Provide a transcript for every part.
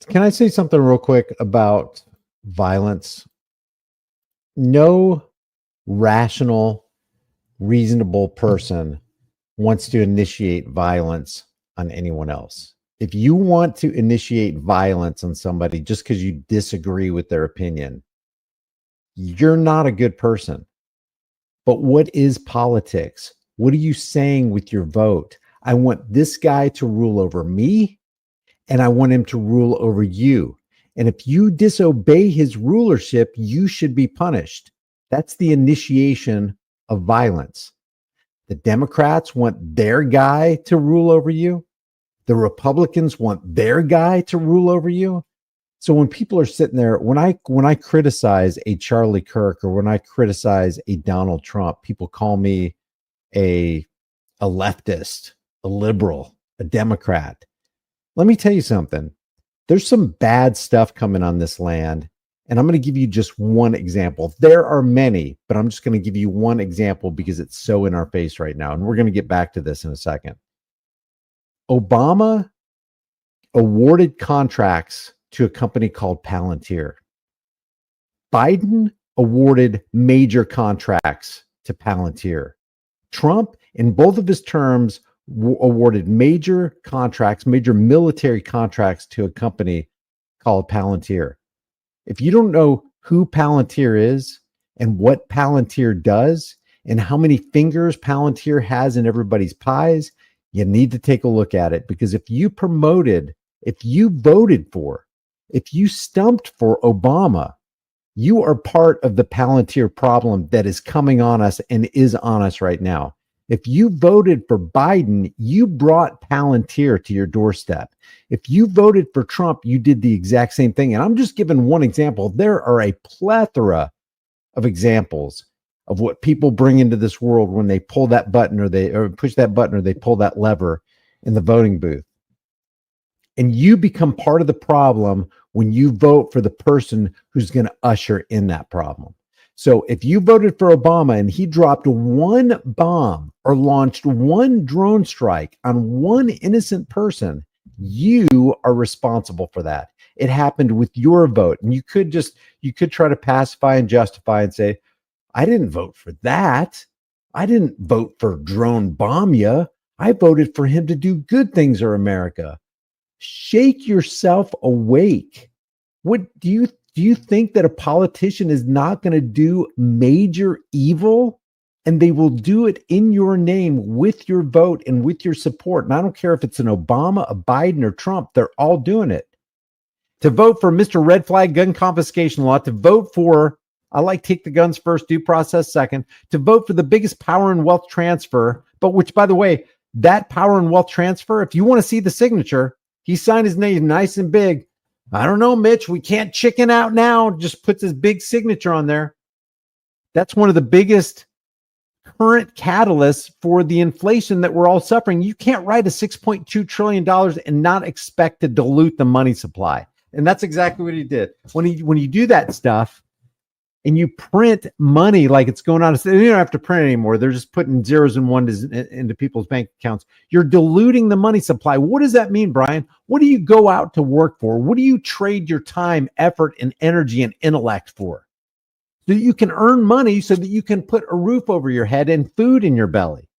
Can I say something real quick about violence? No rational, reasonable person wants to initiate violence on anyone else. If you want to initiate violence on somebody just because you disagree with their opinion, you're not a good person. But what is politics? What are you saying with your vote? I want this guy to rule over me, and I want him to rule over you. And if you disobey his rulership, you should be punished. That's the initiation of violence. The Democrats want their guy to rule over you. The Republicans want their guy to rule over you. So when people are sitting there, when I criticize a Charlie Kirk or when I criticize a Donald Trump, people call me a leftist, a liberal, a Democrat. Let me tell you something. There's some bad stuff coming on this land, and I'm going to give you just one example. There are many, but I'm just going to give you one example because it's so in our face right now, and we're going to get back to this in a second. Obama awarded contracts to a company called Palantir. Biden awarded major contracts to Palantir. Trump, in both of his terms, awarded major contracts, major military contracts to a company called Palantir. If you don't know who Palantir is and what Palantir does and how many fingers Palantir has in everybody's pies, you need to take a look at it, because if you voted for, if you stumped for Obama, you are part of the Palantir problem that is coming on us and is on us right now. If you voted for Biden, you brought Palantir to your doorstep. If you voted for Trump, you did the exact same thing. And I'm just giving one example. There are a plethora of examples of what people bring into this world when they pull that button or they push that button or they pull that lever in the voting booth. And you become part of the problem when you vote for the person who's going to usher in that problem. So if you voted for Obama and he dropped one bomb or launched one drone strike on one innocent person, you are responsible for that. It happened with your vote. And you could try to pacify and justify and say, I didn't vote for that. I didn't vote for drone bomb ya. I voted for him to do good things for America. Shake yourself awake. What do you think that a politician is not going to do major evil, and they will do it in your name with your vote and with your support? And I don't care if it's an Obama, a Biden, or Trump, they're all doing it. To vote for Mr. Red Flag gun confiscation law, to vote for, I like take the guns first, due process second, to vote for the biggest power and wealth transfer, but which, by the way, that power and wealth transfer, if you want to see the signature, he signed his name nice and big. I don't know, Mitch, we can't chicken out now. Just puts his big signature on there. That's one of the biggest current catalysts for the inflation that we're all suffering. You can't write a $6.2 trillion and not expect to dilute the money supply. And that's exactly what he did. When you do that stuff and you print money like it's going on, you don't have to print it anymore. They're just putting zeros and ones into people's bank accounts. You're diluting the money supply. What does that mean, Brian? What do you go out to work for? What do you trade your time, effort, and energy and intellect for? So that you can earn money so that you can put a roof over your head and food in your belly.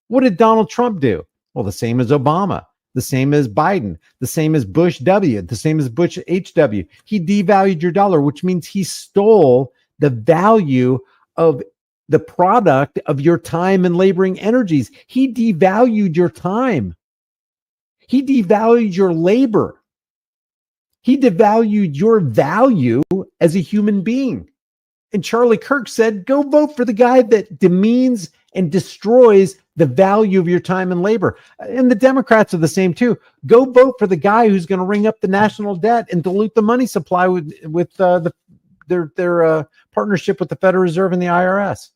What did Donald Trump do? Well, the same as Obama, the same as Biden, the same as Bush W, the same as Bush HW. He devalued your dollar, which means he stole the value of the product of your time and laboring energies. He devalued your time. He devalued your labor. He devalued your value as a human being. And Charlie Kirk said, go vote for the guy that demeans and destroys the value of your time and labor. And the Democrats are the same too. Go vote for the guy who's going to ring up the national debt and dilute the money supply with their partnership with the Federal Reserve and the IRS.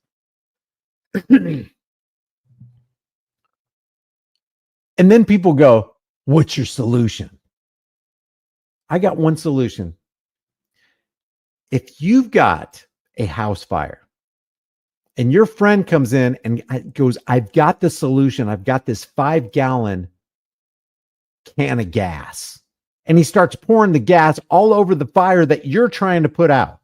And then people go, what's your solution? I got one solution. If you've got a house fire and your friend comes in and goes, I've got the solution. I've got this 5-gallon can of gas and he starts pouring the gas all over the fire that you're trying to put out.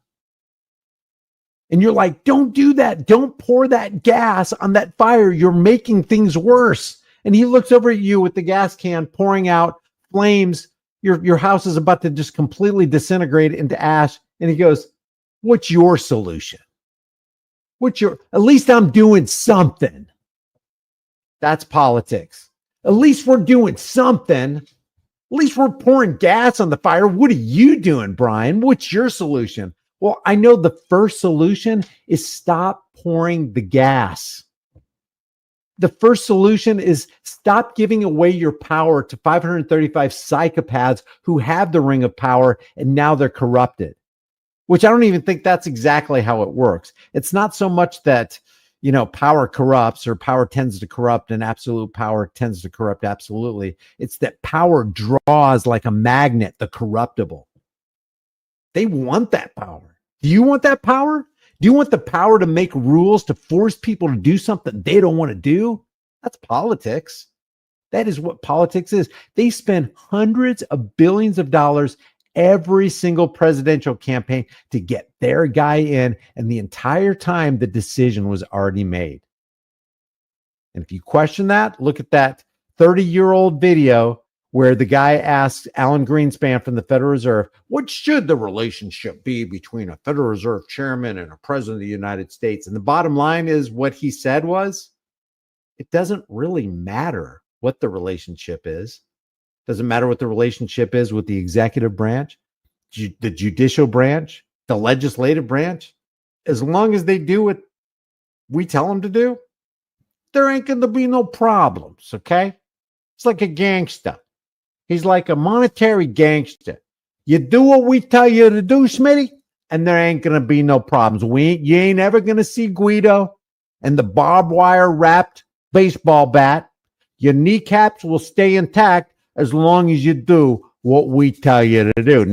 And you're like, don't do that. Don't pour that gas on that fire. You're making things worse. And he looks over at you with the gas can pouring out flames. Your house is about to just completely disintegrate into ash. And he goes, what's your solution? At least I'm doing something. That's politics. At least we're doing something. At least we're pouring gas on the fire. What are you doing, Brian? What's your solution? Well, I know the first solution is stop pouring the gas. The first solution is stop giving away your power to 535 psychopaths who have the ring of power and now they're corrupted, which I don't even think that's exactly how it works. It's not so much that, power corrupts or power tends to corrupt and absolute power tends to corrupt absolutely. It's that power draws like a magnet the corruptible. They want that power. Do you want that power? Do you want the power to make rules to force people to do something they don't want to do? That's politics. That is what politics is. They spend hundreds of billions of dollars every single presidential campaign to get their guy in, and the entire time the decision was already made. And if you question that, look at that 30-year-old video where the guy asks Alan Greenspan from the Federal Reserve, what should the relationship be between a Federal Reserve chairman and a president of the United States? And the bottom line is what he said was, it doesn't really matter what the relationship is. Doesn't matter what the relationship is with the executive branch, the judicial branch, the legislative branch. As long as they do what we tell them to do, there ain't going to be no problems, okay? It's like a gangster. He's like a monetary gangster. You do what we tell you to do, Smitty, and there ain't going to be no problems. You ain't ever going to see Guido and the barbed wire wrapped baseball bat. Your kneecaps will stay intact as long as you do what we tell you to do.